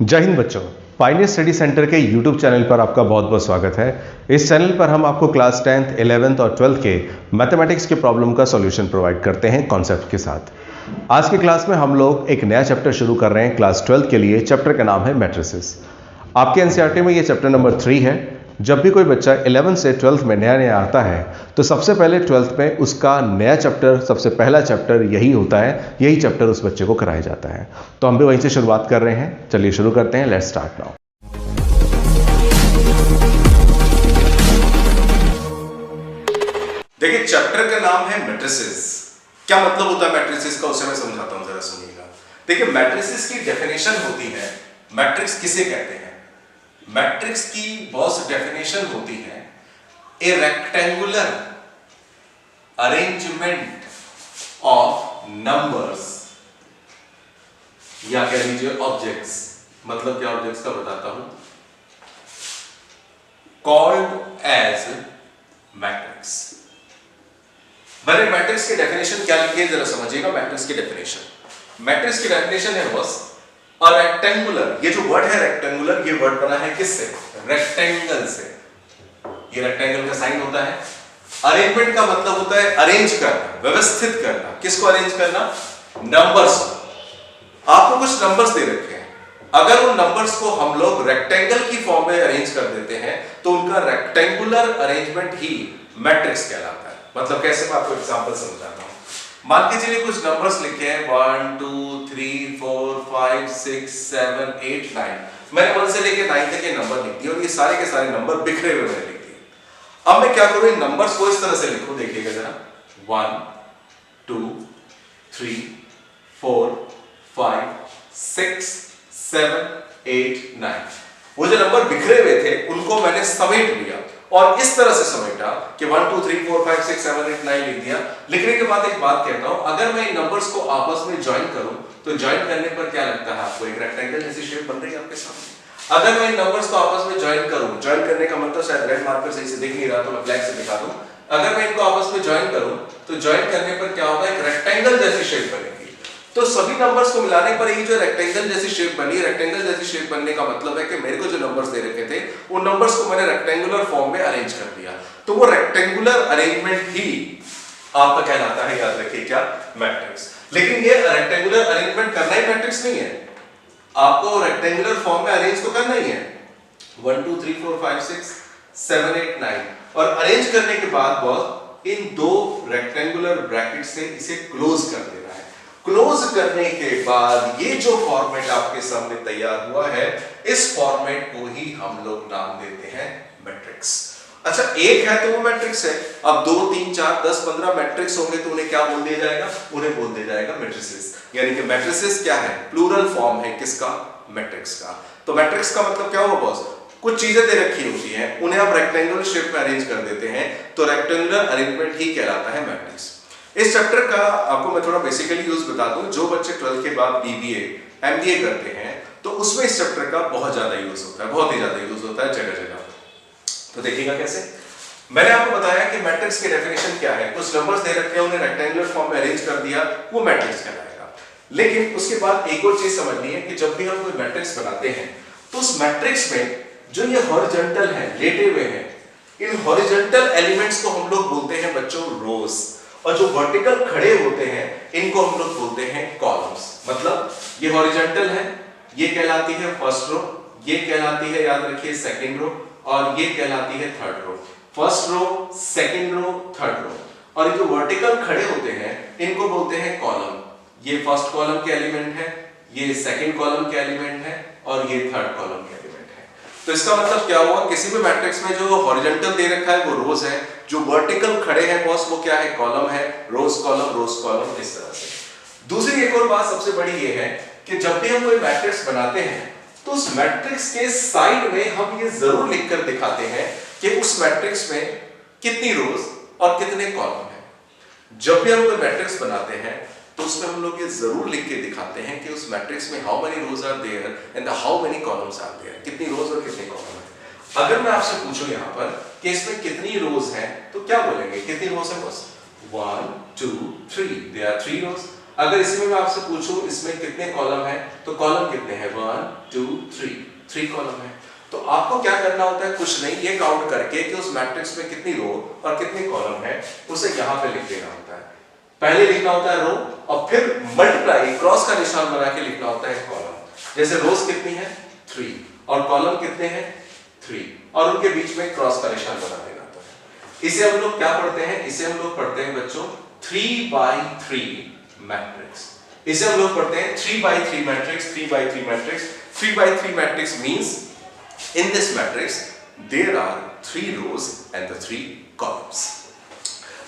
जय हिंद बच्चों। Pioneer study centre के यूट्यूब चैनल पर आपका बहुत बहुत स्वागत है। इस चैनल पर हम आपको क्लास 10th, 11th और 12th के मैथमेटिक्स के प्रॉब्लम का सॉल्यूशन प्रोवाइड करते हैं कॉन्सेप्ट के साथ। आज की क्लास में हम लोग एक नया चैप्टर शुरू कर रहे हैं क्लास 12th के लिए। चैप्टर का नाम है मैट्रिसेस। आपके एनसीईआरटी में ये चैप्टर नंबर 3 है। जब भी कोई बच्चा 11th से 12th में नया आता है तो सबसे पहले 12th में उसका नया चैप्टर, सबसे पहला चैप्टर यही होता है, यही चैप्टर उस बच्चे को कराया जाता है। तो हम भी वहीं से शुरुआत कर रहे हैं। चलिए शुरू करते हैं। Let's start now. देखिए, चैप्टर का नाम है मैट्रिसेस। क्या मतलब होता है मैट्रिसेस का, उसे मैं समझाता हूं, जरा सुनिएगा। देखिए, मैट्रिसेस की डेफिनेशन होती है, मैट्रिक्स किसे कहते हैं। मैट्रिक्स की बहुत डेफिनेशन होती है, ए रेक्टेंगुलर अरेंजमेंट ऑफ नंबर्स, या कह लीजिए ऑब्जेक्ट्स। मतलब क्या ऑब्जेक्ट्स का बताता हूं, कॉल्ड एज मैट्रिक्स। मैंने मैट्रिक्स की डेफिनेशन क्या लिखी है जरा समझिएगा। मैट्रिक्स की डेफिनेशन है बस अ रेक्टेंगुलर। ये जो वर्ड है रेक्टेंगुलर, ये वर्ड बना है किससे? रेक्टेंगल से। ये रेक्टेंगल का साइन होता है। अरेंजमेंट का मतलब होता है अरेंज करना, व्यवस्थित करना। किसको अरेंज करना? नंबर्स। आपको कुछ नंबर्स दे रखे हैं, अगर उन नंबर्स को हम लोग रेक्टेंगल की फॉर्म में अरेंज कर देते हैं तो उनका रेक्टेंगुलर अरेंजमेंट ही मैट्रिक्स कहलाता है। मतलब कैसे, मैं आपको एग्जांपल समझाता हूं। मान के चलिए कुछ नंबर्स लिखे हैं 1 2 3 4 5 6 7 8 9। मैंने 1 से लेके 9 तक के नंबर लिख दिए और ये सारे के सारे नंबर बिखरे हुए मैंने लिख दिए। अब मैं क्या करूं, इन नंबर्स को इस तरह से लिखूं, देखिएगा जरा। 1 2 3 4 5 6 7 8 9। वो जो नंबर बिखरे हुए थे उनको मैंने समेट लिया और इस तरह से समेटा कि 1 2 3 4 5 6 7 8 9 लिख दिया। लिखने के बाद एक बात कहता हूं, अगर मैं इन नंबर्स को आपस में ज्वाइन करूं तो ज्वाइन करने पर क्या लगता है आपको? एक रेक्टेंगल जैसी शेप बन रही है आपके सामने। अगर मैं इन नंबर्स को आपस में ज्वाइन करूं, ज्वाइन करने का मतलब शायद रेड मार्कर सही से दिख नहीं रहा तो मैं ब्लैक से दिखा दूं। अगर मैं इनको आपस में ज्वाइन करूं तो ज्वाइन करने पर क्या होगा? एक रेक्टेंगल जैसी शेप बनेगी। तो सभी नंबर्स को मिलाने पर ये जो रेक्टेंगल जैसी शेप बनी, रेक्टेंगल जैसी शेप बनने का मतलब है कि मेरे को जो नंबर्स दे रखे थे उन नंबर्स को मैंने रेक्टेंगुलर फॉर्म में अरेंज कर दिया। तो वो रेक्टेंगुलर अरेंजमेंट ही आपका कहलाता है, याद रखिए, क्या? मैट्रिक्स। लेकिन ये रेक्टेंगुलर अरेंजमेंट करना ही मैट्रिक्स नहीं है। आपको रेक्टेंगुलर फॉर्म में अरेंज तो करना ही है, 1 2 3 4 5 6 7 8 9। और अरेंज करने के बाद बॉस इन दो रेक्टेंगुलर ब्रैकेट से इसे क्लोज कर देना है। क्लोज करने के बाद ये जो फॉर्मेट आपके सामने तैयार हुआ है, इस फॉर्मेट को ही हम लोग नाम देते हैं मैट्रिक्स। अच्छा, एक है तो वो मैट्रिक्स है। अब 2 3 4 10 15 मैट्रिक्स होंगे तो उन्हें क्या बोल दिया जाएगा? उन्हें बोल दिया जाएगा मैट्रिसेस। यानी कि मैट्रिसेस क्या है? प्लूरल फॉर्म है किसका? मैट्रिक्स का। तो मैट्रिक्स का मतलब क्या हुआ बॉस? कुछ चीजें दे रखी होती हैं, उन्हें आप रेक्टेंगुलर शेप में अरेंज कर देते हैं तो रेक्टेंगुलर अरेंजमेंट ही कहलाता है मैट्रिक्स। इस चैप्टर का आपको मैं थोड़ा बेसिकली यूज बता दूं। जो बच्चे 12th के बाद बीबीए एमबीए करते हैं तो उसमें इस चैप्टर का बहुत ज्यादा यूज होता है, बहुत ही ज्यादा यूज होता है जगह जगह। तो देखिएगा कैसे। मैंने आपको बताया कि मैट्रिक्स की डेफिनेशन क्या है। कुछ नंबर्स दे रखे हैं, उन्हें रेक्टेंगुलर फॉर्म में अरेंज कर दिया, वो मैट्रिक्स कहलाएगा। लेकिन उसके बाद एक और चीज समझनी है कि जब भी हम कोई मैट्रिक्स बनाते हैं तो उस मैट्रिक्स में जो ये हॉरिजॉन्टल है, लेटे हुए हैं, इन हॉरिजॉन्टल एलिमेंट्स को हम लोग बोलते हैं बच्चों रोज, और जो वर्टिकल खड़े होते हैं इनको हम लोग बोलते हैं कॉलम्स। मतलब ये हॉरिजॉन्टल है, ये कहलाती है फर्स्ट रो, ये कहलाती है, याद रखिए, सेकंड रो, और ये कहलाती है third row. First row, second row, third row. और जो वर्टिकल खड़े होते हैं इनको बोलते हैं कॉलम। ये फर्स्ट कॉलम के एलिमेंट है, ये सेकंड कॉलम के एलिमेंट है, और ये थर्ड कॉलम के एलिमेंट है। तो इसका मतलब क्या हुआ? किसी भी मैट्रिक्स में जो हॉरिजॉन्टल दे रखा है वो रोज है, जो वर्टिकल खड़े हैं बॉस वो क्या है? कॉलम है। रोज कॉलम, इस तरह से। दूसरी एक और बात सबसे बड़ी ये है कि जब भी हम कोई मैट्रिक्स बनाते हैं तो उस मैट्रिक्स के साइड में हम ये जरूर लिखकर दिखाते हैं कि उस मैट्रिक्स में कितनी रोज और कितने कॉलम है। जब भी हम कोई मैट्रिक्स बनाते हैं तो उसमें हम लोग ये जरूर लिख के दिखाते हैं कि उस मैट्रिक्स में how many rows are there and how many columns are there, कितनी रोज और कितने कॉलम है। अगर मैं आपसे पूछूं यहाँ पर कि इसमें कितनी रोज हैं तो क्या बोलेंगे? कितनी रोज है बस? 1 2 3, देयर आर 3 रोज। अगर इसमें मैं आपसे पूछूं इसमें कितने कॉलम है, तो कॉलम कितने हैं, 1 2 3 कॉलम है। तो आपको क्या करना होता है, कुछ नहीं, ये काउंट करके कि उस मैट्रिक्स में कितनी रो और कितने कॉलम है उसे यहाँ पे लिख देना होता है। पहले लिखना होता है रो और फिर मल्टीप्लाई क्रॉस का निशान बना के लिखना होता है कॉलम। जैसे रोज कितनी है 3 और कॉलम कितने हैं 3 और उनके बीच में क्रॉस का निशान बना देना होता है। इसे हम लोग क्या पढ़ते हैं, इसे हम लोग पढ़ते हैं बच्चों 3x3 मैट्रिक्स। इसे हम लोग पढ़ते हैं 3x3 matrix. 3x3 matrix, 3x3 matrix means in this matrix there are 3 rows and the 3 columns।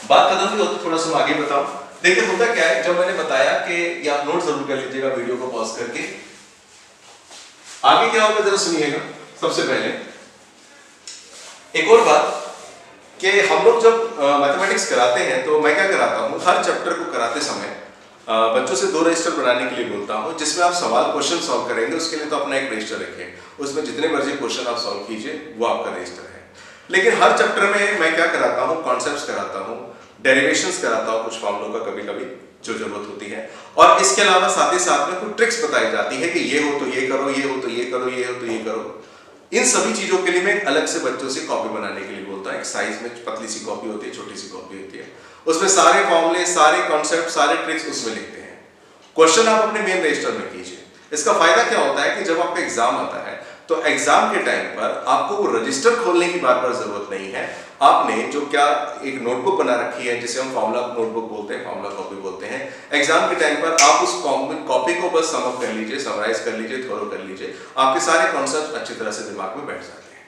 बात खत्म हुई हो तो थोड़ा सा आगे बताओ। देखिए होता क्या है, जब मैंने बताया कि ये आप नोट जरूर कर लीजिएगा वीडियो को पॉज करके। आगे क्या होगा जरा सुनिएगा। सबसे पहले एक और बात कि हम लोग जब मैथमेटिक्स कराते हैं तो मैं क्या कराता हूँ, हर चैप्टर को कराते समय बच्चों से 2 रजिस्टर बनाने के लिए बोलता हूँ, जिसमें आप सवाल क्वेश्चन सॉल्व करेंगे। उसके लिए तो अपना एक रजिस्टर रखें, उसमें जितने मर्जी क्वेश्चन आप सॉल्व कीजिए, वो आपका रजिस्टर है। लेकिन हर चैप्टर में मैं क्या कराता हूँ, कॉन्सेप्ट्स कराता हूँ, डेरिवेशंस कराता हूँ, कुछ फॉर्मूलों का कभी कभी जो जरूरत होती है, और इसके अलावा साथ ही साथ में कुछ ट्रिक्स बताई जाती है कि ये हो तो ये करो, ये हो तो ये करो, ये हो तो ये करो। इन सभी चीजों के लिए मैं अलग से बच्चों से कॉपी बनाने के लिए बोलता हूँ। एक साइज में पतली सी कॉपी होती है, छोटी सी कॉपी होती है, उसमें सारे फॉर्मूले, सारे कॉन्सेप्ट, सारे ट्रिक्स उसमें लिखते हैं। क्वेश्चन आप अपने मेन रजिस्टर में कीजिए। इसका फायदा क्या होता है कि जब आपका एग्जाम आता है तो एग्जाम के टाइम पर आपको वो रजिस्टर खोलने की बार बार जरूरत नहीं है। आपने जो क्या एक नोटबुक बना रखी है, जिसे हम फॉर्मूला नोटबुक बोलते हैं, फॉर्मूला कॉपी बोलते हैं, एग्जाम के टाइम पर आप उस कॉपी को बस सम अप कर लीजिए, समराइज कर लीजिए, थोरो कर लीजिए, आपके सारे कॉन्सेप्ट अच्छी तरह से दिमाग में बैठ जाते हैं।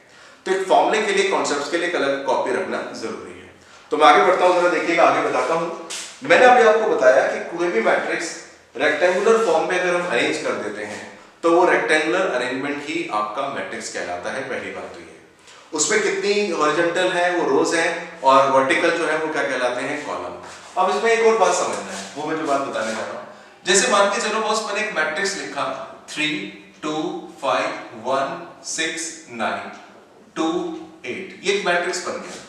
तो एक फॉर्मूले के लिए, कॉन्सेप्ट के लिए एक अलग कॉपी रखना जरूरी है। तो मैं आगे बढ़ता हूँ, जरा देखिएगा, आगे बताता हूँ। मैंने अभी आपको बताया कि कोई भी मैट्रिक्स रेक्टेंगुलर फॉर्म में अगर हम अरेंज कर देते हैं तो वो रेक्टेंगुलर अरेंजमेंट ही आपका मैट्रिक्स कहलाता है। पहली बात तो ये, उसमें कितनी हॉरिजॉन्टल है वो रोज है, और वर्टिकल जो है वो क्या कहलाते हैं, कॉलम। अब इसमें एक और बात समझना है, वो मैं जो बात बताने जा रहा हूं। जैसे मान के चलो बॉस, मैंने एक मैट्रिक्स लिखा 3 2 5 1 6 9 2 8, ये एक मैट्रिक्स बन गया।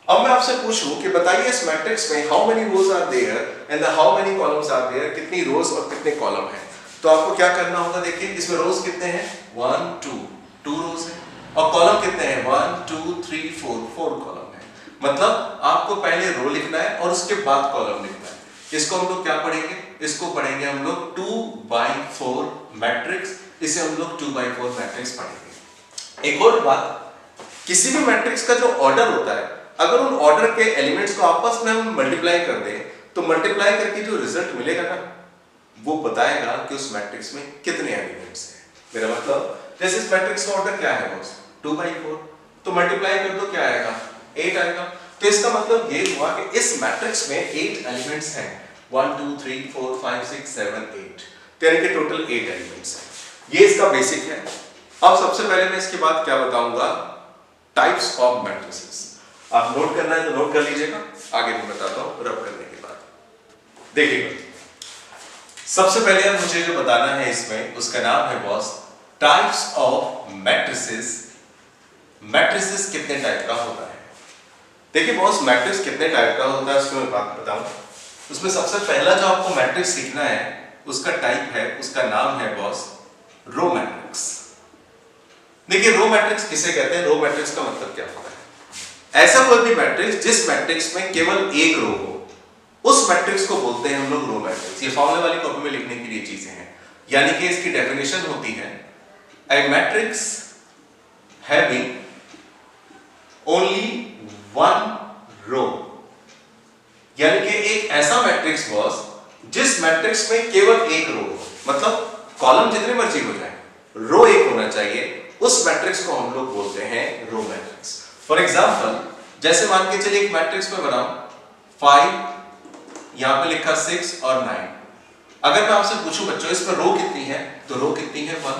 अब मैं आपसे पूछूं कि बताइए इस मैट्रिक्स में how many rows are there and how many columns are there, कितनी रोज और कितने कॉलम हैं। तो आपको क्या करना होगा, देखिए इसमें रोज कितने हैं 1 2 रोज है, और कॉलम कितने हैं 1 2 3 4 कॉलम है। मतलब आपको पहले रो लिखना है और उसके बाद कॉलम लिखना है। इसको हम लोग क्या पढ़ेंगे, इसको पढ़ेंगे हम लोग 2/4 मैट्रिक्स। इसे हम लोग 2/4 मैट्रिक्स पढ़ेंगे। एक और बात, किसी भी मैट्रिक्स का जो ऑर्डर होता है, अगर उन ऑर्डर के एलिमेंट्स को आपस में हम मल्टीप्लाई कर दें तो मल्टीप्लाई करके जो रिजल्ट मिलेगा ना, वो बताएगा कि उस मैट्रिक्स में कितने एलिमेंट्स हैं। मेरा मतलब जैसे इस मैट्रिक्स का ऑर्डर क्या है बॉस 2/4, तो मल्टीप्लाई कर दो क्या आएगा 8 आएगा। तो इसका मतलब ये हुआ कि इस मैट्रिक्स में 8 एलिमेंट्स हैं, 1 2 3 4 5 6 7 8, यानी कि टोटल 8 एलिमेंट्स हैं। ये इसका बेसिक है। अब सबसे पहले मैं इसके बाद क्या बताऊंगा, टाइप्स ऑफ मैट्रिसेस। आप नोट करना है तो नोट कर लीजिएगा, आगे मैं बताता हूं रब करने के बाद। देखिएगा, सबसे पहले अब मुझे जो बताना है इसमें, उसका नाम है boss types of matrices. Matrices कितने टाइप का होता है। देखिए बॉस, मैट्रिक्स कितने टाइप का होता है उसको मैं बात बताऊं। उसमें सबसे पहला जो आपको मैट्रिक्स सीखना है उसका टाइप है, उसका नाम है बॉस रो मैट्रिक्स। देखिए रो मैट्रिक्स किसे कहते हैं, रो मैट्रिक्स का मतलब क्या होता है, ऐसा कोई भी मैट्रिक्स जिस मैट्रिक्स में केवल एक रो हो, उस मैट्रिक्स को बोलते हैं हम लोग रो मैट्रिक्स। ये फॉर्मूले वाली कॉपी में लिखने के लिए चीजें हैं, यानी कि इसकी डेफिनेशन होती है a matrix having only one row, यानी कि एक ऐसा मैट्रिक्स बॉस जिस मैट्रिक्स में केवल एक रो हो, मतलब कॉलम जितने मर्जी हो जाए, रो एक होना चाहिए, उस मैट्रिक्स को हम लोग बोलते हैं रो मैट्रिक्स। फॉर एग्जाम्पल, जैसे मान के चलिए एक मैट्रिक्स में बनाऊं 5, यहां पे लिखा 6 और 9। अगर मैं आपसे पूछूं बच्चों इसमें रो कितनी है, तो रो कितनी है 1,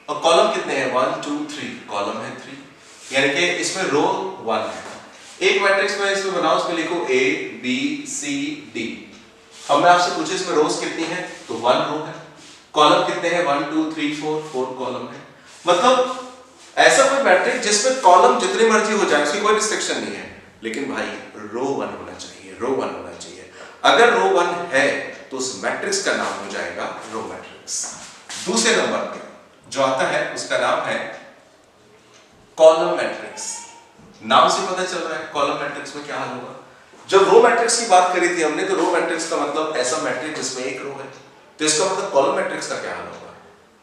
और कॉलम कितने हैं 1 2 3, कॉलम है 3, यानी कि इसमें रो 1 है। एक मैट्रिक्स में इसमें बनाओ, उसमें लिखो A B C D। अब मैं आपसे पूछूं इसमें रोज कितनी है, तो 1 रो है, कॉलम कितने हैं 1 2 3 4 कॉलम है। मतलब ऐसा कोई मैट्रिक्स जिसमें कॉलम जितनी मर्जी हो जाए, उसकी कोई रिस्ट्रिक्शन नहीं है, लेकिन भाई रो 1 होना चाहिए, रो 1 होना चाहिए। अगर रो 1 है तो उस मैट्रिक्स का नाम हो जाएगा रो मैट्रिक्स। दूसरे नंबर पे जो आता है उसका नाम है कॉलम मैट्रिक्स। नाम से पता चल रहा है कॉलम मैट्रिक्स में क्या हाल होगा। जब रो मैट्रिक्स की बात करी थी हमने, तो रो मैट्रिक्स का मतलब ऐसा मैट्रिक्स जिसमें एक रो है, तो इसका मतलब कॉलम मैट्रिक्स का क्या हाल होगा।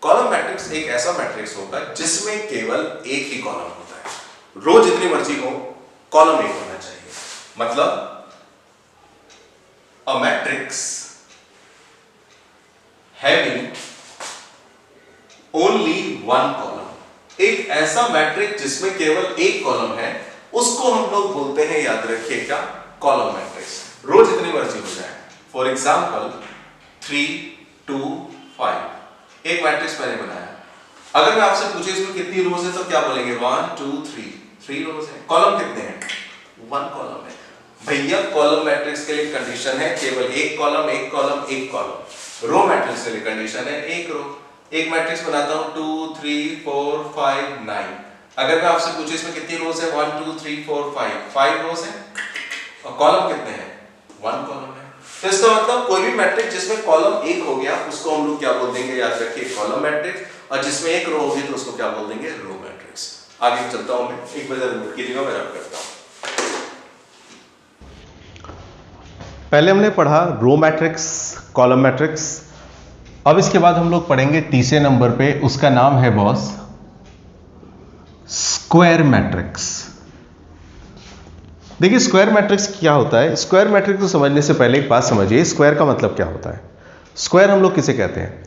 कॉलम मैट्रिक्स एक ऐसा मैट्रिक्स होगा जिसमें केवल एक ही कॉलम होता है। रो जितनी मर्जी हो, कॉलम एक होना चाहिए। मतलब अ matrix having only one column, एक ऐसा मैट्रिक्स जिसमें केवल एक कॉलम है, उसको हम लोग बोलते हैं, याद रखिए क्या, कॉलम मैट्रिक्स। रो जितनी मर्जी हो जाए। फॉर एग्जांपल 3 2 5 एक मैट्रिक्स मैंने बनाया। अगर मैं आपसे पूछे इसमें कितनी रोज है, तो क्या बोलेंगे 1 2 3 रोज है। कॉलम कितने हैं, 1 कॉलम है। भैया कॉलम मैट्रिक्स के लिए कंडीशन है केवल एक कॉलम एक कॉलम एक कॉलम। रो मैट्रिक्स के लिए कंडीशन है एक रो। एक मैट्रिक्स बनाता हूं 2 3 4 5 9। अगर मैं आपसे पूछे इसमें कितनी रोज है, 1 2 3 4 5 रोज है, और कॉलम कितने हैं, 1 कॉलम है। तो इसका मतलब कोई भी मैट्रिक्स जिसमें कॉलम एक हो गया उसको हम लोग क्या बोल देंगे, याद रखिए कॉलम मैट्रिक्स, और जिसमें एक रो होगी तो उसको क्या बोल देंगे, रो मैट्रिक्स। आगे चलता हूं मैं, एक बार नोट कीजिएगा, मैं रब करता हूं। पहले हमने पढ़ा रो मैट्रिक्स, कॉलम मैट्रिक्स। अब इसके बाद हम लोग पढ़ेंगे तीसरे नंबर पे, उसका नाम है बॉस स्क्वायर मैट्रिक्स। देखिए स्क्वायर मैट्रिक्स क्या होता है। स्क्वायर मैट्रिक्स को समझने से पहले एक बात समझिए, स्क्वायर का मतलब क्या होता है। स्क्वायर हम लोग किसे कहते हैं,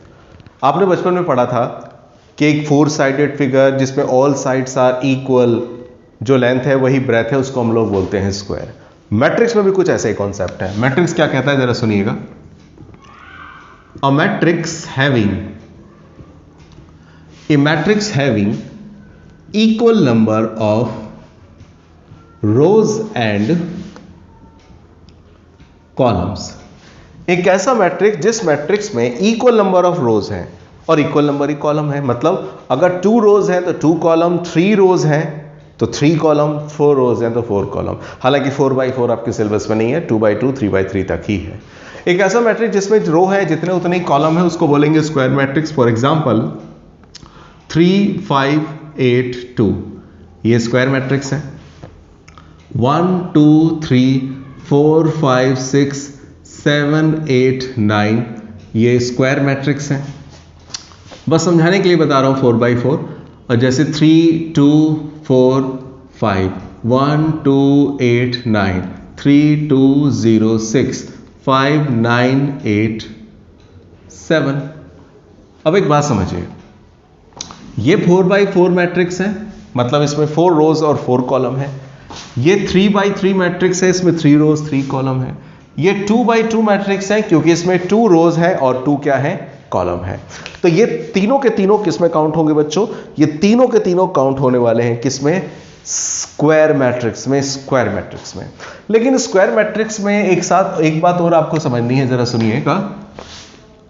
आपने बचपन में पढ़ा था कि एक 4 साइडेड फिगर जिसमें ऑल साइड्स आर इक्वल, जो लेंथ है वही ब्रेथ है, उसको हम लोग बोलते हैं स्क्वायर। मैट्रिक्स में भी कुछ ऐसा ही कॉन्सेप्ट है। मैट्रिक्स क्या कहता है, जरा सुनिएगा। अ matrix having equal number of rose and columns. एक ऐसा मैट्रिक्स जिस मैट्रिक्स में इक्वल नंबर ऑफ रोज हैं और इक्वल नंबर ही कॉलम है। मतलब अगर 2 रोज हैं तो 2 कॉलम, 3 रोज हैं तो 3 कॉलम, 4 रोज हैं तो 4 कॉलम। हालांकि 4x4 आपके सिलेबस में नहीं है, 2x2 3x3 तक ही है। एक ऐसा मैट्रिक्स जिसमें रो है जितने उतने ही कॉलम है उसको बोलेंगे स्क्वायर मैट्रिक्स। फॉर एग्जांपल 3 5 8 2 ये स्क्वायर मैट्रिक्स है। 1 2 3 4 5 6 7 8 9 ये स्क्वायर मैट्रिक्स है। बस समझाने के लिए बता रहा हूं 4x4। और जैसे 3 2 4 5 1 2 8 9 3 2 0 6 5 9 8 7। अब एक बात समझिए, ये 4x4 मैट्रिक्स है, मतलब इसमें 4 रोज और 4 कॉलम है। ये 3x3 मैट्रिक्स है, इसमें 3 रोज 3 कॉलम है। ये 2x2 मैट्रिक्स है क्योंकि इसमें 2 रोज है और 2 क्या है, कॉलम है। तो ये तीनों के तीनों किसमें काउंट होंगे बच्चों, ये तीनों के तीनों काउंट होने वाले हैं किसमें, स्क्वायर मैट्रिक्स में, स्क्वायर मैट्रिक्स में। लेकिन स्क्वायर मैट्रिक्स में एक साथ एक बात और आपको समझनी है, जरा सुनिएगा,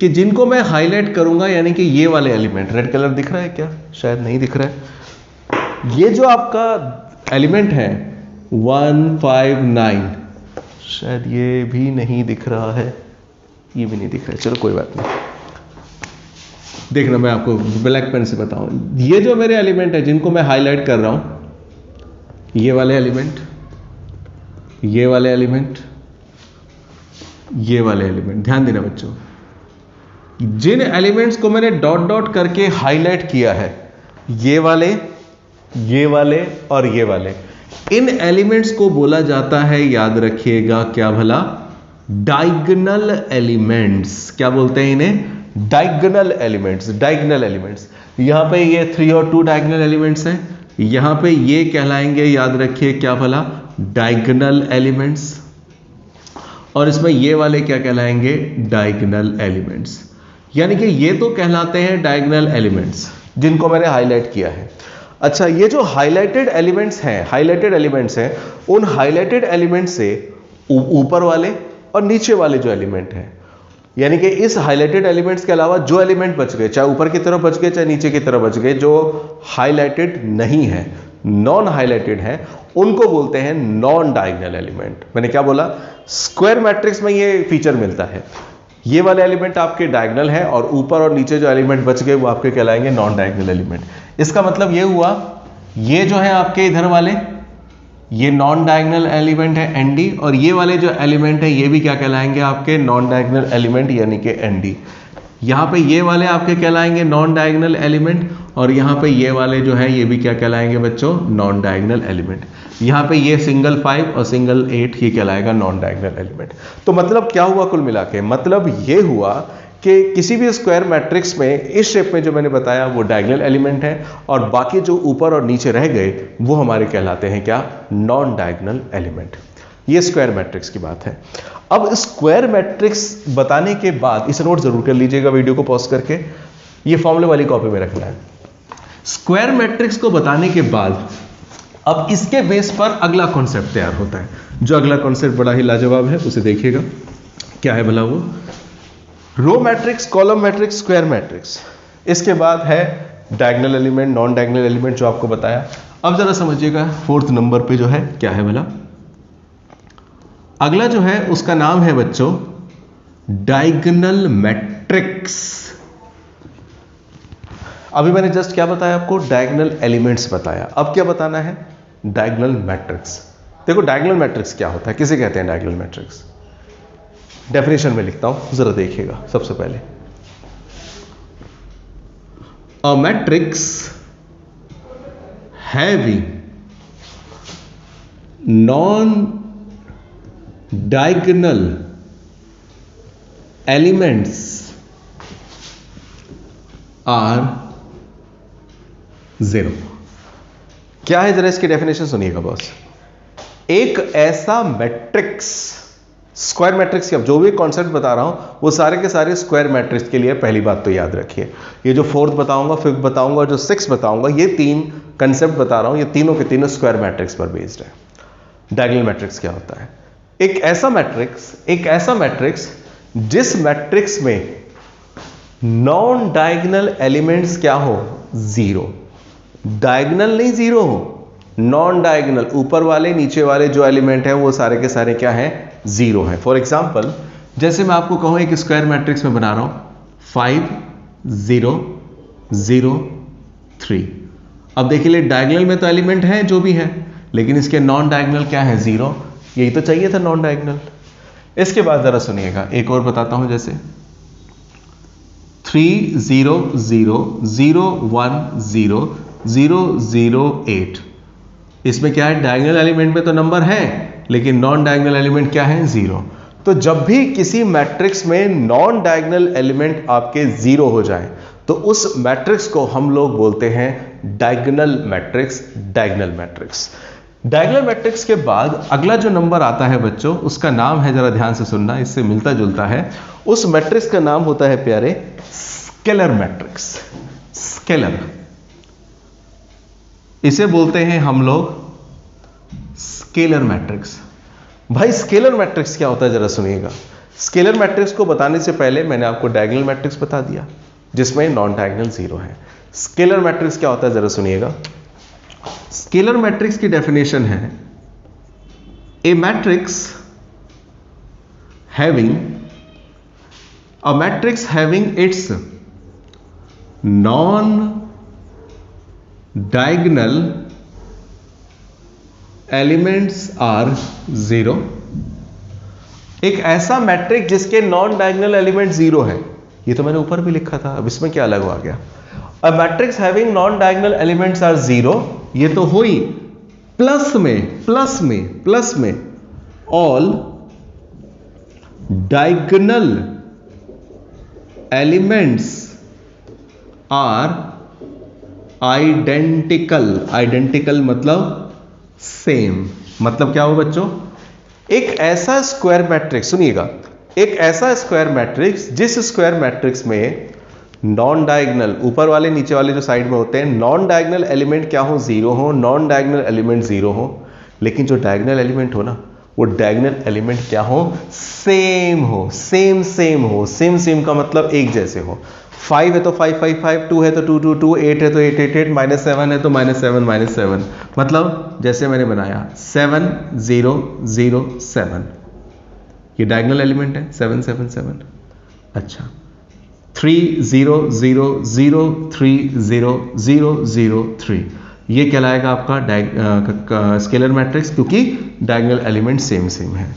कि जिनको मैं हाईलाइट करूंगा, यानी कि ये वाले एलिमेंट, रेड कलर दिख रहा है क्या, शायद नहीं दिख रहा है, ये जो आपका एलिमेंट है 1 5 9, शायद ये भी नहीं दिख रहा है, ये भी नहीं दिख रहा है, चलो कोई बात नहीं, देखना मैं आपको ब्लैक पेन से बताऊं। ये जो मेरे एलिमेंट है जिनको मैं हाईलाइट कर रहा हूं, ये वाले एलिमेंट, ये वाले एलिमेंट, ये वाले एलिमेंट, ध्यान देना बच्चों, जिन एलिमेंट्स को मैंने डॉट डॉट करके हाईलाइट किया है, ये वाले और ये वाले, इन एलिमेंट्स को बोला जाता है, याद रखिएगा क्या भला, डायगोनल एलिमेंट्स। क्या बोलते हैं इन्हें, डायगोनल एलिमेंट्स। डायगोनल एलिमेंट्स, यहां पे ये 3 और 2 डायगोनल एलिमेंट्स हैं, यहां पे ये कहलाएंगे, याद रखिए क्या भला, डायगोनल एलिमेंट्स, और इसमें ये वाले क्या कहलाएंगे, डायगोनल एलिमेंट्स। यानी कि ये तो कहलाते हैं डायगोनल एलिमेंट्स जिनको मैंने हाईलाइट किया है। अच्छा, ये जो हाईलाइटेड एलिमेंट्स हैं, उन हाईलाइटेड एलिमेंट्स से ऊपर वाले और नीचे वाले जो एलिमेंट हैं, यानी कि इस हाईलाइटेड एलिमेंट्स के अलावा जो एलिमेंट बच गए, चाहे ऊपर की तरफ बच गए चाहे नीचे की तरफ बच गए, जो हाईलाइटेड नहीं है, नॉन हाईलाइटेड है, उनको बोलते हैं नॉन डायगोनल एलिमेंट। मैंने क्या बोला, स्क्वायर मैट्रिक्स में ये फीचर मिलता है। ये वाले एलिमेंट आपके डायगोनल है और ऊपर और नीचे जो एलिमेंट बच गए वो आपके कहलाएंगे नॉन डायगोनल एलिमेंट। इसका मतलब ये हुआ, ये जो है आपके इधर वाले ये नॉन डायगोनल एलिमेंट है एनडी, और ये वाले जो एलिमेंट है ये भी क्या कहलाएंगे आपके नॉन डायगोनल एलिमेंट यानी कि एनडी। यहाँ पे ये वाले आपके कहलाएंगे नॉन डायगोनल एलिमेंट, और यहाँ पे ये वाले जो है ये भी क्या कहलाएंगे बच्चों नॉन डायगोनल एलिमेंट। यहाँ पे ये सिंगल 5 और सिंगल 8 ये कहलाएगा नॉन डायगोनल एलिमेंट। तो मतलब क्या हुआ कुल मिला के, मतलब ये हुआ कि किसी भी स्क्वायर मैट्रिक्स में इस शेप में जो मैंने बताया वो डायगोनल एलिमेंट है, और बाकी जो ऊपर और नीचे रह गए वो हमारे कहलाते हैं क्या नॉन डायगोनल एलिमेंट। ये स्क्वायर मैट्रिक्स की बात है। अब स्क्वायर मैट्रिक्स बताने के बाद इसे नोट जरूर कर लीजिएगा, वीडियो को पॉज करके ये फॉर्मूले वाली कॉपी में रखना है। स्क्वायर मैट्रिक्स को बताने के बाद अब इसके बेस पर अगला कॉन्सेप्ट तैयार होता है। जो अगला कॉन्सेप्ट बड़ा ही लाजवाब है, उसे देखिएगा क्या है भला वो। Row matrix, column matrix, square matrix, इसके बाद है diagonal element, non diagonal element जो आपको बताया। अब जरा समझिएगा 4th नंबर पे जो है क्या है भला। अगला जो है उसका नाम है बच्चों डायगोनल मैट्रिक्स। अभी मैंने जस्ट क्या बताया आपको, डायगोनल एलिमेंट्स बताया। अब क्या बताना है, डायगोनल मैट्रिक्स। देखो डायगोनल मैट्रिक्स क्या होता है, किसे कहते हैं डायगोनल मैट्रिक्स। डेफिनेशन में लिखता हूं, जरा देखिएगा। सबसे पहले a matrix having non diagonal elements are 0। क्या है जरा इसकी डेफिनेशन सुनिएगा बॉस। एक ऐसा मैट्रिक्स, स्क्वायर मैट्रिक्स की, अब जो भी कॉन्सेप्ट बता रहा हूं वो सारे के सारे स्क्वायर मैट्रिक्स के लिए। पहली बात तो याद रखिए, ये जो 4th बताऊंगा, 5th बताऊंगा और जो 6th बताऊंगा, ये 3 कंसेप्ट बता रहा हूं, ये तीनों के तीनों स्क्वायर मैट्रिक्स पर बेस्ड है। डायगोनल मैट्रिक्स क्या होता है, एक ऐसा मैट्रिक्स जिस मैट्रिक्स में नॉन डायगोनल एलिमेंट्स क्या हो, 0। डायगोनल नहीं 0 हो, नॉन डायगोनल, ऊपर वाले नीचे वाले जो एलिमेंट हैं वो सारे के सारे क्या हैं, 0 है। फॉर एग्जाम्पल जैसे मैं आपको कहूं एक स्क्वायर मैट्रिक्स में बना रहा हूं 5 0 0 3। अब देखिए डायगोनल में तो एलिमेंट है जो भी है, लेकिन इसके नॉन डायगोनल क्या है, 0। यही तो चाहिए था नॉन डायगोनल। इसके बाद जरा सुनिएगा, एक और बताता हूं, जैसे 3 0 0 0 1 0 0 0 8। इसमें क्या है, डायगोनल एलिमेंट में तो नंबर है, लेकिन नॉन डायगोनल एलिमेंट क्या है, 0। तो जब भी किसी मैट्रिक्स में नॉन डायगोनल एलिमेंट आपके 0 हो जाए तो उस मैट्रिक्स को हम लोग बोलते हैं diagonal matrix. Diagonal matrix, diagonal matrix के बाद अगला जो नंबर आता है बच्चों, उसका नाम है, जरा ध्यान से सुनना, इससे मिलता जुलता है। उस मैट्रिक्स का नाम होता है प्यारे स्केलर मैट्रिक्स। स्केलर, इसे बोलते हैं हम लोग स्केलर मैट्रिक्स। भाई स्केलर मैट्रिक्स क्या होता है जरा सुनिएगा। स्केलर मैट्रिक्स को बताने से पहले मैंने आपको डायगोनल मैट्रिक्स बता दिया जिसमें नॉन डायगोनल 0 है। स्केलर मैट्रिक्स क्या होता है जरा सुनिएगा। स्केलर मैट्रिक्स की डेफिनेशन है a matrix having its non diagonal elements are 0। एक ऐसा मैट्रिक्स जिसके नॉन डायगोनल एलिमेंट 0 है। ये तो मैंने ऊपर भी लिखा था, अब इसमें क्या अलग आ गया। A matrix having non diagonal elements are 0, ये तो हुई। प्लस में all diagonal elements are identical मतलब सेम। मतलब क्या हो बच्चों, एक ऐसा स्क्वायर मैट्रिक्स, सुनिएगा, एक ऐसा स्क्वायर मैट्रिक्स जिस स्क्वायर मैट्रिक्स में नॉन डायगोनल, ऊपर वाले नीचे वाले जो साइड में होते हैं, नॉन डायगोनल एलिमेंट क्या हो, 0 हो, नॉन डायगोनल एलिमेंट 0 हो, लेकिन जो डायगोनल एलिमेंट हो ना, वो डायगोनल एलिमेंट क्या हो, सेम हो। सेम का मतलब एक जैसे हो। 5 है तो 5 5 5, 2 है तो 2 2 2, 8 है तो 8 8 8, -7 है तो -7 7। मतलब जैसे मैंने बनाया 7 0 0 7, ये डायगोनल एलिमेंट है 7 7 7। अच्छा 3 0 0 0 3 0 0 0 3 ये कहलाएगा आपका स्केलर मैट्रिक्स, क्योंकि डायगोनल एलिमेंट सेम सेम है।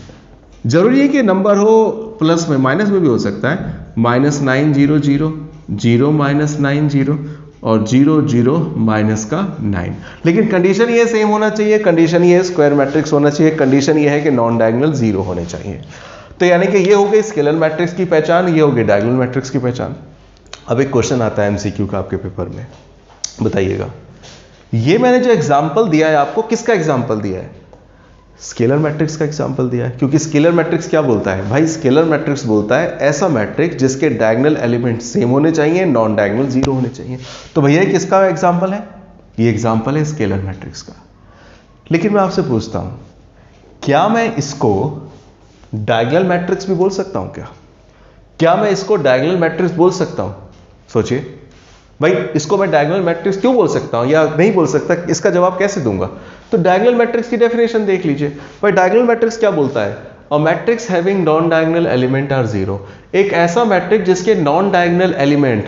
जरूरी है कि नंबर हो प्लस में, माइनस में भी हो सकता है, -9 0 0 0 -9 0 और 0 0 माइनस का 9, लेकिन कंडीशन ये सेम होना चाहिए, कंडीशन ये स्क्वायर मैट्रिक्स होना चाहिए, कंडीशन ये है कि नॉन डायगोनल 0 होने चाहिए। तो यानी कि ये हो गई स्केलर मैट्रिक्स की पहचान, ये हो गई डायगोनल मैट्रिक्स की पहचान। अब एक क्वेश्चन आता है एमसीक्यू का आपके पेपर में, बताइएगा ये मैंने जो एग्जांपल दिया है आपको, किसका एग्जांपल दिया है? स्केलर मैट्रिक्स का एग्जांपल दिया है, क्योंकि स्केलर मैट्रिक्स क्या बोलता है भाई? स्केलर मैट्रिक्स बोलता है ऐसा मैट्रिक्स जिसके डायगोनल एलिमेंट सेम होने चाहिए, नॉन डायगोनल 0 होने चाहिए। तो भैया ये किसका एग्जांपल है? ये एग्जांपल है स्केलर मैट्रिक्स का। लेकिन मैं आपसे पूछता हूं, क्या मैं इसको डायगोनल मैट्रिक्स भी बोल सकता हूं? क्या मैं इसको डायगोनल मैट्रिक्स बोल सकता हूं? सोचिए भाई, इसको मैं डायगोनल मैट्रिक्स क्यों बोल सकता हूं या नहीं बोल सकता, इसका जवाब कैसे दूंगा? तो डायगोनल मैट्रिक्स की डेफिनेशन देख लीजिए भाई। डायगोनल मैट्रिक्स क्या बोलता है? A matrix having non diagonal element are 0, एक ऐसा मैट्रिक्स जिसके नॉन डायगोनल एलिमेंट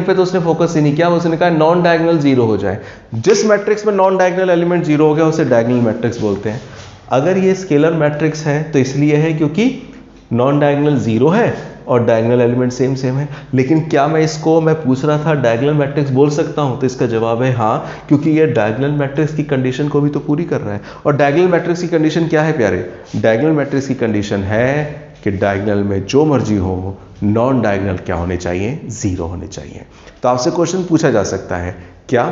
पे तो उसने फोकस ही नहीं किया, उसने कहा नॉन डायगोनल 0 हो जाए। जिस मैट्रिक्स में नॉन डायगोनल एलिमेंट 0 हो गया उसे डायगोनल मैट्रिक्स बोलते हैं। अगर ये स्केलर मैट्रिक्स है तो इसलिए है क्योंकि नॉन डायगोनल 0 है और डायगोनल एलिमेंट सेम सेम है। लेकिन क्या मैं इसको, मैं पूछ रहा था डायगोनल मैट्रिक्स बोल सकता हूं? तो इसका जवाब है हाँ, क्योंकि ये डायगोनल मैट्रिक्स की कंडीशन को भी तो पूरी कर रहा है। और डायगोनल मैट्रिक्स की कंडीशन क्या है प्यारे? डायगोनल मैट्रिक्स की कंडीशन है कि डायगोनल में जो मर्जी हो, नॉन डायगोनल क्या होने चाहिए? 0 होने चाहिए। तो आपसे क्वेश्चन पूछा जा सकता है क्या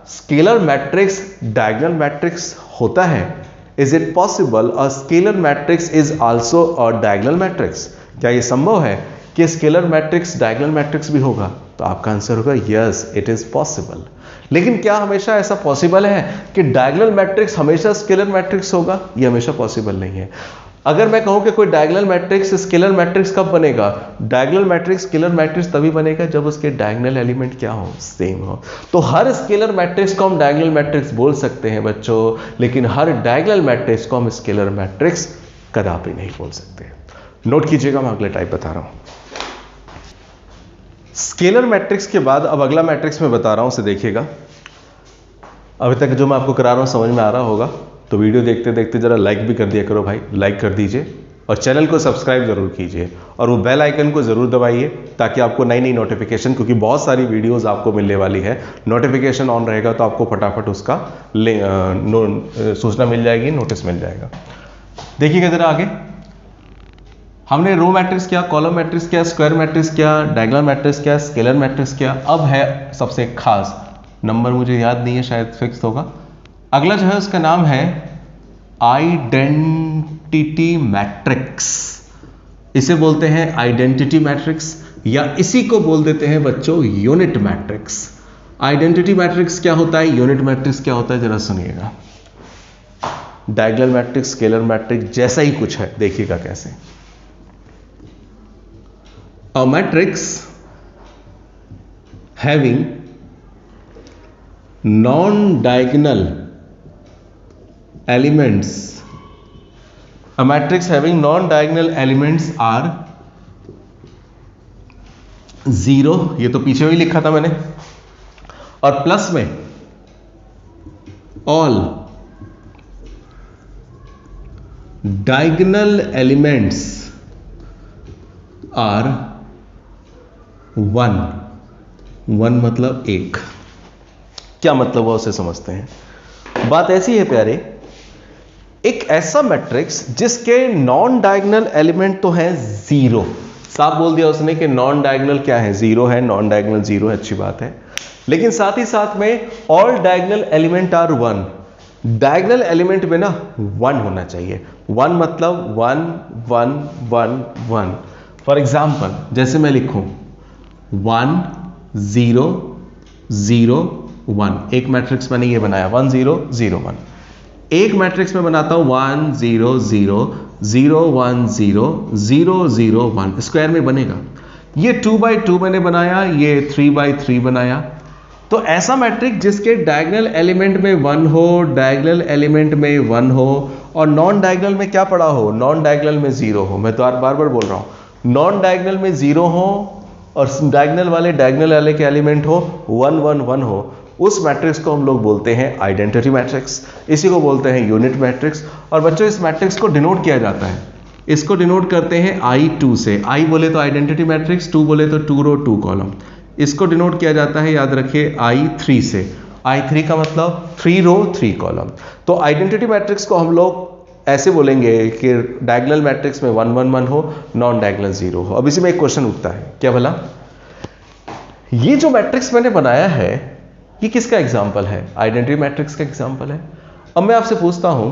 स्केलर मैट्रिक्स डायगोनल मैट्रिक्स होता है? Is it possible a scalar matrix is also a diagonal matrix? क्या यह संभव है कि स्केलर मैट्रिक्स डायगोनल मैट्रिक्स भी होगा? तो आपका आंसर होगा यस, इट इज पॉसिबल। लेकिन क्या हमेशा ऐसा पॉसिबल है कि डायगोनल मैट्रिक्स हमेशा स्केलर मैट्रिक्स होगा? यह हमेशा पॉसिबल नहीं है। अगर मैं कहूं कि कोई डायगोनल मैट्रिक्स स्केलर मैट्रिक्स कब बनेगा? डायगोनल मैट्रिक्स स्केलर मैट्रिक्स तभी बनेगा जब उसके डायगोनल एलिमेंट क्या हो? सेम हो। तो हर स्केलर मैट्रिक्स को हम डायगोनल मैट्रिक्स बोल सकते हैं बच्चों, लेकिन हर डायगोनल मैट्रिक्स को हम स्केलर मैट्रिक्स कदापि नहीं बोल सकते। नोट कीजिएगा, मैं अगले टाइप बता रहा हूं। स्केलर मैट्रिक्स के बाद अब अगला मैट्रिक्स मैं बता रहा हूं, उसे देखिएगा। अभी तक जो मैं आपको करा रहा हूं समझ में आ रहा होगा, तो वीडियो देखते देखते जरा लाइक भी कर दिया करो भाई, लाइक कर दीजिए और चैनल को सब्सक्राइब जरूर कीजिए और वो बेल आइकन को जरूर दबाइए ताकि आपको नई नई नोटिफिकेशन, क्योंकि बहुत सारी वीडियोस आपको मिलने वाली है, नोटिफिकेशन ऑन रहेगा तो आपको फटाफट उसका सूचना मिल जाएगी, नोटिस मिल जाएगा। देखिएगा जरा आगे, हमने रो मैट्रिक्स क्या, कॉलम मैट्रिक्स क्या, स्क्वायर मैट्रिक्स क्या, डायगोनल मैट्रिक्स क्या, स्केलर मैट्रिक्स क्या। अब है सबसे खास नंबर, मुझे याद नहीं है, शायद फिक्स होगा। अगला जो है उसका नाम है आइडेंटिटी मैट्रिक्स। इसे बोलते हैं आइडेंटिटी मैट्रिक्स या इसी को बोल देते हैं बच्चों यूनिट मैट्रिक्स। आइडेंटिटी मैट्रिक्स क्या होता है, यूनिट मैट्रिक्स क्या होता है, जरा सुनिएगा। डायगोनल मैट्रिक्स, स्केलर मैट्रिक्स जैसा ही कुछ है, देखिएगा कैसे। अ matrix having non diagonal elements, a matrix having non-diagonal elements are 0, ये तो पीछे ही लिखा था मैंने, और प्लस में all diagonal elements are 1, 1 मतलब 1। क्या मतलब हुआ उसे समझते हैं। बात ऐसी है प्यारे, एक ऐसा मैट्रिक्स जिसके नॉन डायगोनल एलिमेंट तो है 0, साफ बोल दिया उसने कि नॉन डायगोनल क्या है, 0 है, नॉन डायगोनल 0 है, अच्छी बात है। लेकिन साथ ही साथ में all diagonal element are 1, diagonal element में ना 1 होना चाहिए। 1 मतलब 1 1 1 1। फॉर एग्जाम्पल जैसे मैं लिखूं 1 0 0 1, एक मैट्रिक्स मैंने ये बनाया 1 0 0 1। एक मैट्रिक्स में बनाता हूं 1 0 0 0 1 0 0 0 1, स्क्वायर में बनेगा। ये 2 by 2 मैंने बनाया, ये 3 by 3 बनाया। तो ऐसा मैट्रिक्स जिसके डायगोनल एलिमेंट में 1 हो, डायगोनल एलिमेंट में 1 हो और नॉन डायगोनल में क्या पड़ा हो, नॉन डायगोनल में 0 हो, मैं तो बार बार बोल रहा हूं, नॉन डायगोनल में 0 हो और डायगोनल वाले के एलिमेंट हो 1 1 1 हो, उस मैट्रिक्स को हम लोग बोलते हैं आइडेंटिटी मैट्रिक्स, इसी को बोलते हैं यूनिट मैट्रिक्स। और बच्चों इस मैट्रिक्स को डिनोट किया जाता है, इसको डिनोट करते हैं I2 से, I बोले तो आइडेंटिटी मैट्रिक्स, 2 बोले तो 2 रो 2 कॉलम। इसको डिनोट किया जाता है, याद रखिए, I3 से, I3 का मतलब 3 रो 3 कॉलम। तो आइडेंटिटी मैट्रिक्स को हम लोग ऐसे बोलेंगे कि डायगोनल मैट्रिक्स में 1 1 1 हो, नॉन डायगोनल 0 हो। अब इसी में एक क्वेश्चन उठता है, क्या भला, ये जो मैट्रिक्स मैंने बनाया है ये किसका एग्जाम्पल है, आइडेंटिटी मैट्रिक्स का एग्जाम्पल है। अब मैं आपसे पूछता हूं,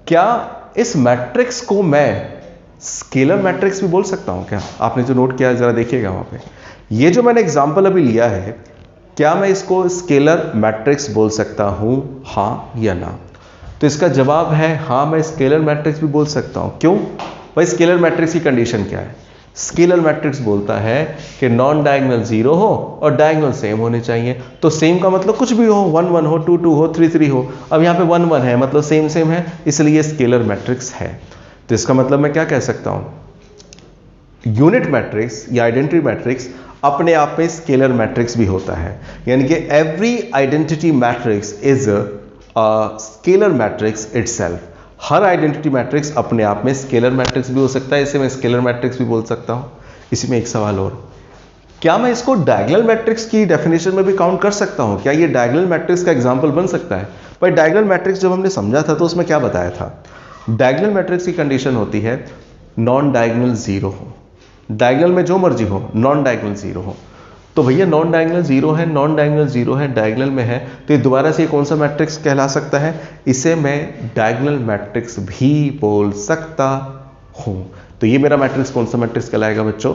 क्या इस मैट्रिक्स को मैं स्केलर मैट्रिक्स भी बोल सकता हूं क्या? आपने जो नोट किया जरा देखिएगा वहां पे, ये जो मैंने एग्जाम्पल अभी लिया है, क्या मैं इसको स्केलर मैट्रिक्स बोल सकता हूं, हाँ या ना? तो इसका जवाब है हाँ, मैं स्केलर मैट्रिक्स भी बोल सकता हूं। क्यों भाई? स्केलर मैट्रिक्स की कंडीशन क्या है? स्केलर मैट्रिक्स बोलता है कि नॉन डायगोनल 0 हो और डायगोनल सेम होने चाहिए। तो सेम का मतलब कुछ भी हो, 1 1 हो, 2 2 हो, 3 3 हो। अब यहाँ पे 1 1 है मतलब सेम सेम है, इसलिए स्केलर मैट्रिक्स है। तो इसका मतलब मैं क्या कह सकता हूं, यूनिट मैट्रिक्स या आइडेंटिटी मैट्रिक्स अपने आप में स्केलर मैट्रिक्स भी होता है, यानी कि every identity matrix is a scalar matrix itself. Her identity matrix अपने आप में स्केलर मैट्रिक्स भी हो सकता है, इसे मैं स्केलर मैट्रिक्स भी बोल सकता हूं। इसी में एक सवाल और, क्या मैं इसको डायगोनल मैट्रिक्स की डेफिनेशन में भी काउंट कर सकता हूं? क्या ये डायगोनल मैट्रिक्स का एग्जांपल बन सकता है? भाई डायगोनल मैट्रिक्स जब हमने समझा था तो उसमें क्या बताया था, डायगोनल मैट्रिक्स की कंडीशन होती है नॉन डायगोनल 0 हो, डायगोनल में जो मर्जी हो, नॉन डायगोनल 0 हो। तो भैया नॉन डायगोनल 0 है, नॉन डायगोनल 0 है, डायगोनल में है, तो ये दोबारा से कौन सा मैट्रिक्स कहला सकता है? इसे मैं डायगोनल मैट्रिक्स भी बोल सकता हूं। तो ये मेरा मैट्रिक्स कौन सा मैट्रिक्स कहलाएगा बच्चों?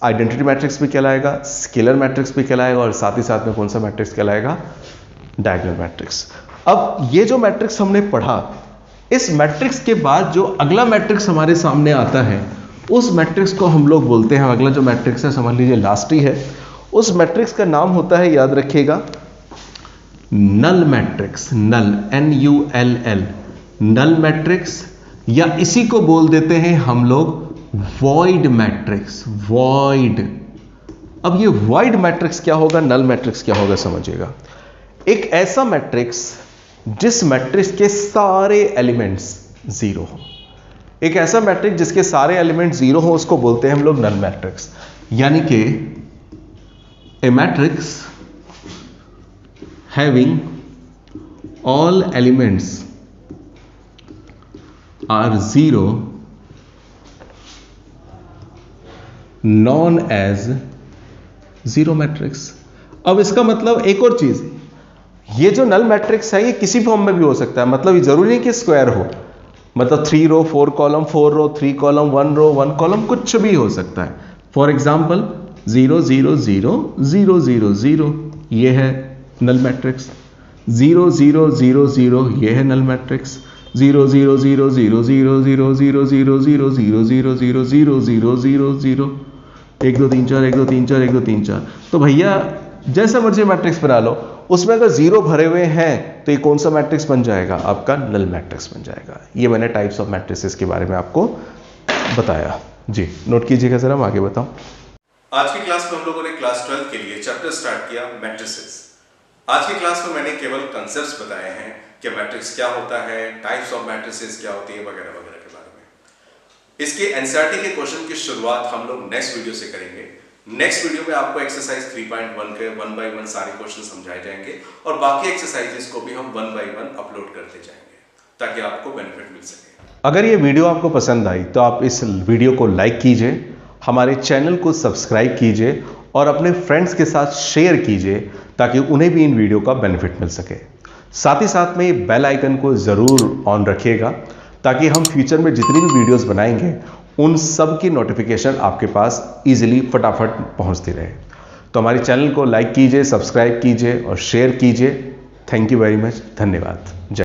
आइडेंटिटी मैट्रिक्स भी कहलाएगा, स्केलर मैट्रिक्स भी कहलाएगा, और साथ ही साथ में कौन सा मैट्रिक्स कहलाएगा? Diagonal matrix. अब ये जो मैट्रिक्स हमने पढ़ा, इस मैट्रिक्स के बाद जो अगला मैट्रिक्स हमारे सामने आता है, उस मैट्रिक्स को हम लोग बोलते हैं, अगला जो मैट्रिक्स है समझ लीजिए लास्ट ही है, उस मैट्रिक्स का नाम होता है, याद रखिएगा, नल मैट्रिक्स। नल, NULL, नल मैट्रिक्स, या इसी को बोल देते हैं हम लोग वॉइड मैट्रिक्स, वॉइड। अब ये वॉइड मैट्रिक्स क्या होगा, नल मैट्रिक्स क्या होगा, समझिएगा, एक ऐसा मैट्रिक्स जिस मैट्रिक्स के सारे एलिमेंट्स 0 हो, एक ऐसा मैट्रिक्स जिसके सारे एलिमेंट 0 हो, उसको बोलते हैं हम लोग नल मैट्रिक्स। यानी कि a matrix having all elements are 0 known as 0 matrix. अब इसका मतलब एक और चीज, ये जो नल मैट्रिक्स है ये किसी फॉर्म में भी हो सकता है, मतलब ये जरूरी नहीं कि स्क्वायर हो, मतलब 3 रो 4 कॉलम, 4 रो 3 कॉलम, 1 रो 1 कॉलम, कुछ भी हो सकता है। फॉर एग्जाम्पल 0 0 0 0 0 0, ये है नल मैट्रिक्स। 0 0 0 0, ये है नल मैट्रिक्स। 0 0 0 0 0 0 0 0 0 0 0 0 0 0 0 0, 1 2 3 4 1 2 3 4 1 2 3 4। तो भैया जैसा मर्जी मैट्रिक्स बना लो, उसमें अगर 0 भरे हुए हैं तो ये कौन सा मैट्रिक्स बन जाएगा? आपका नल मैट्रिक्स बन जाएगा। ये मैंने टाइप्स ऑफ मैट्रिसेस के बारे में आपको बताया। जी नोट कीजिएगा जरा, मैं आगे बताऊं। आज की क्लास में हम लोगों ने क्लास 12 के लिए चैप्टर स्टार्ट किया मैट्रिसेस। आज की क्लास में मैंने केवल कंसेप्ट्स बताए हैं कि मैट्रिक्स क्या होता है, टाइप्स ऑफ मैट्रिसेस क्या होती है, वगैरह वगैरह के बारे में। इसके एनसीईआरटी के क्वेश्चन की शुरुआत हम लोग नेक्स्ट वीडियो से करेंगे। नेक्स्ट वीडियो में आपको एक्सरसाइज 3.1 के 1 by 1 सारे क्वेश्चन समझाए जाएंगे और बाकी एक्सरसाइजेस को भी हम 1 by 1 अपलोड करते जाएंगे ताकि आपको बेनिफिट मिल सके। अगर ये वीडियो आपको पसंद आई तो आप इस वीडियो को लाइक कीजिए, हमारे चैनल को सब्सक्राइब कीजिए और अपने फ्रेंड्स के साथ शेयर कीजिए ताकि उन्हें भी इन वीडियो का बेनिफिट मिल सके। साथ ही साथ में बेल आइकन को ज़रूर ऑन रखिएगा ताकि हम फ्यूचर में जितनी भी वीडियोस बनाएंगे उन सब की नोटिफिकेशन आपके पास इजीली फटाफट पहुंचती रहे। तो हमारे चैनल को लाइक कीजिए, सब्सक्राइब कीजिए और शेयर कीजिए। थैंक यू वेरी मच, धन्यवाद।